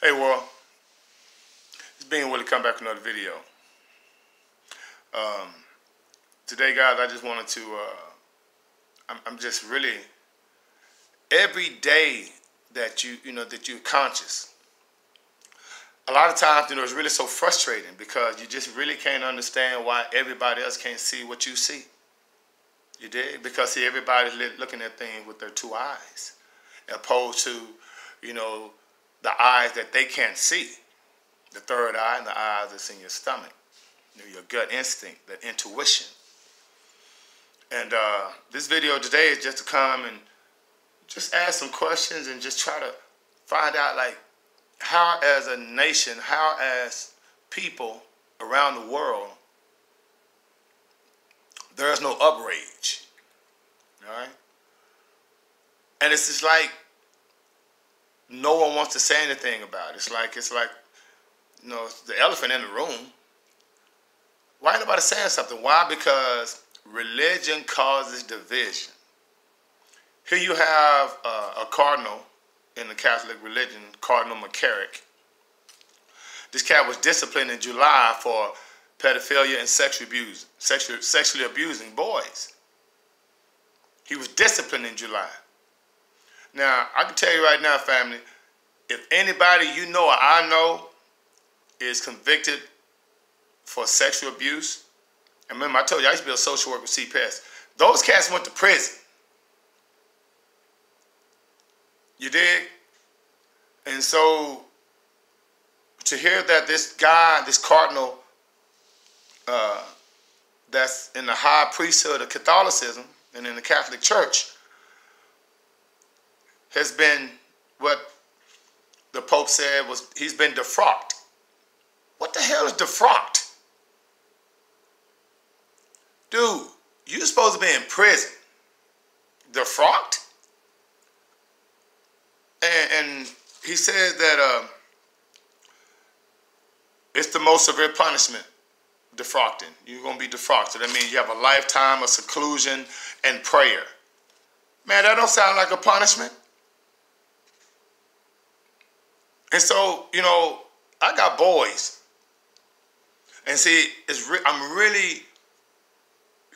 Hey world, it's being Willie come back with another video. Today guys, I just wanted to, I'm just really, every day that that you're conscious, a lot of times, it's really so frustrating because you just really can't understand why everybody else can't see what you see. You dig? Because see, everybody's looking at things with their two eyes, opposed to, the eyes that they can't see, the third eye and the eyes that's in your stomach, your gut instinct, the intuition. And this video today is just to come and just ask some questions and just try to find out, like, how as a nation, how as people around the world, there's no uprage, all right? And it's just like no one wants to say anything about it. It's like the elephant in the room. Why ain't nobody saying something? Why? Because religion causes division. Here you have a cardinal in the Catholic religion, Cardinal McCarrick. This cat was disciplined in July for pedophilia and sexually abusing boys. He was disciplined in July. Now, I can tell you right now, family, if anybody you know or I know is convicted for sexual abuse, and remember I told you I used to be a social worker with CPS, those cats went to prison. You dig? And so to hear that this guy, this cardinal, that's in the high priesthood of Catholicism and in the Catholic Church, has been, what the Pope said was, he's been defrocked. What the hell is defrocked? Dude, you're supposed to be in prison. Defrocked? And he says that it's the most severe punishment, defrocting. You're going to be defrocked. So that means you have a lifetime of seclusion and prayer. Man, that don't sound like a punishment. And so, I got boys. And see, I'm really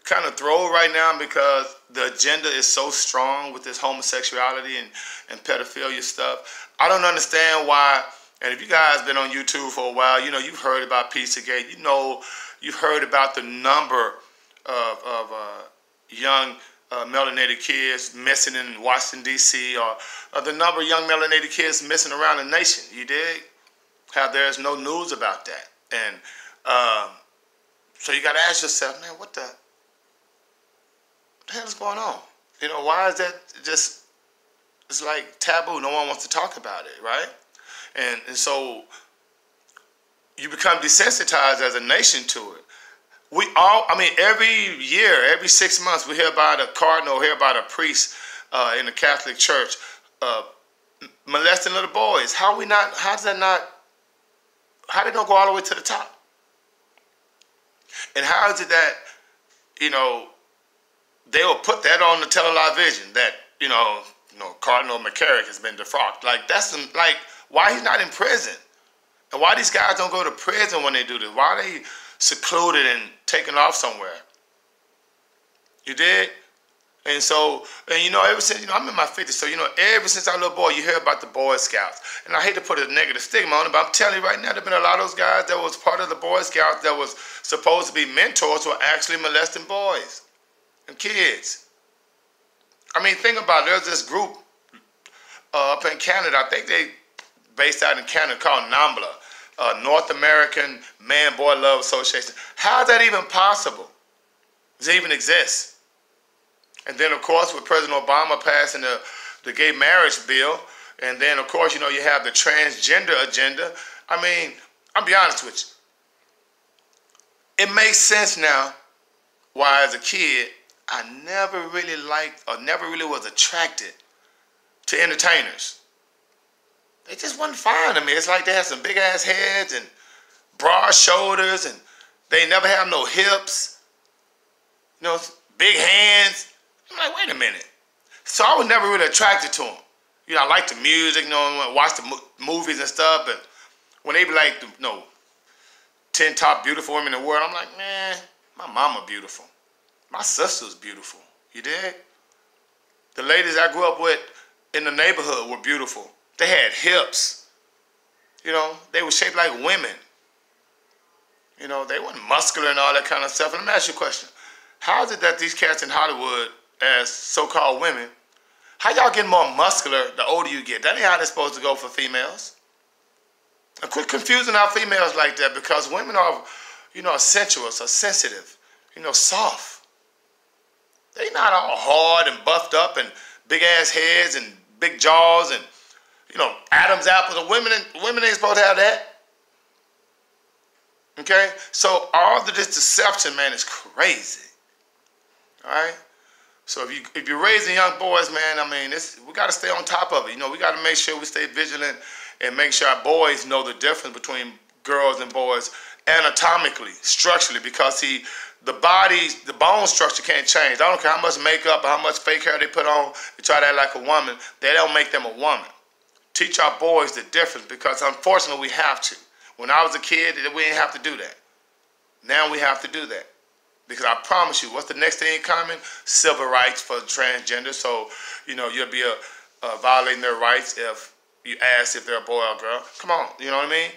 kind of thrown right now because the agenda is so strong with this homosexuality and pedophilia stuff. I don't understand why. And if you guys been on YouTube for a while, you've heard about Pizzagate. You've heard about the number of young melanated kids missing in Washington, D.C., or the number of young melanated kids missing around the nation. You dig? How there's no news about that. And so you got to ask yourself, man, what the hell is going on? Why is that just, it's like taboo. No one wants to talk about it, right? And so you become desensitized as a nation to it. Every year, every 6 months, we hear about a cardinal, hear about a priest in the Catholic Church molesting little boys. How did it not go all the way to the top? And how is it that, they will put that on the television that, Cardinal McCarrick has been defrocked. Like, why he's not in prison? And why these guys don't go to prison when they do this? Why are they secluded and taken off somewhere? You did? And so, ever since, I'm in my 50s, so, ever since I was a little boy, you hear about the Boy Scouts. And I hate to put a negative stigma on it, but I'm telling you right now, there have been a lot of those guys that was part of the Boy Scouts that was supposed to be mentors who are actually molesting boys and kids. Think about it. There's this group up in Canada, I think they based out in Canada, called NAMBLA, North American Man-Boy Love Association. How is that even possible? Does it even exist? And then, of course, with President Obama passing the gay marriage bill, and then, of course, you have the transgender agenda. I'll be honest with you. It makes sense now why, as a kid, I never really liked or never really was attracted to entertainers. They just wasn't fine to me. It's like they had some big-ass heads and broad shoulders, and they never have no hips, big hands. I'm like, wait a minute. So I was never really attracted to them. You know, I like the music, you know, watch the movies and stuff, but when they be like, 10 top beautiful women in the world, I'm like, man, my mama beautiful. My sister's beautiful. You dig? The ladies I grew up with in the neighborhood were beautiful. They had hips. You know, they were shaped like women. You know, they weren't muscular and all that kind of stuff. And let me ask you a question. How is it that these cats in Hollywood, as so-called women, how y'all get more muscular the older you get? That ain't how they're supposed to go for females. And quit confusing our females like that, because women are, you know, sensuous or sensitive, you know, soft. They not all hard and buffed up and big-ass heads and big jaws and, you know, Adam's apples. Women ain't supposed to have that. Okay? So all of this deception, man, is crazy. All right? So if you're raising young boys, man, I mean, we got to stay on top of it. You know, we got to make sure we stay vigilant and make sure our boys know the difference between girls and boys anatomically, structurally, because the bone structure can't change. I don't care how much makeup or how much fake hair they put on to try to act like a woman. They don't make them a woman. Teach our boys the difference, because unfortunately we have to. When I was a kid, we didn't have to do that. Now we have to do that. Because I promise you, what's the next thing coming? Civil rights for transgender. So, you know, you'll be violating their rights if you ask if they're a boy or a girl. Come on, you know what I mean?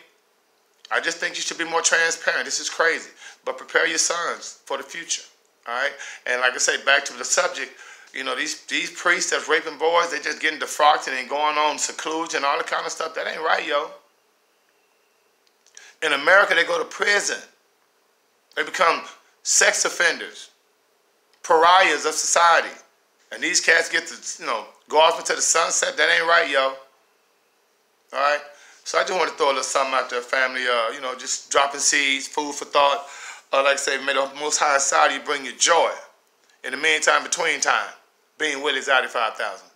I just think you should be more transparent. This is crazy. But prepare your sons for the future, all right? And like I say, back to the subject, you know, these priests that's raping boys, they just getting defrocked and going on seclusion and all that kind of stuff. That ain't right, yo. In America, they go to prison. They become sex offenders, pariahs of society. And these cats get to, you know, go off into the sunset. That ain't right, yo. All right? So I just want to throw a little something out there, family. You know, just dropping seeds, food for thought. Like I say, may the Most High inside of you bring you joy. In the meantime, between time, being Willie's 5,000.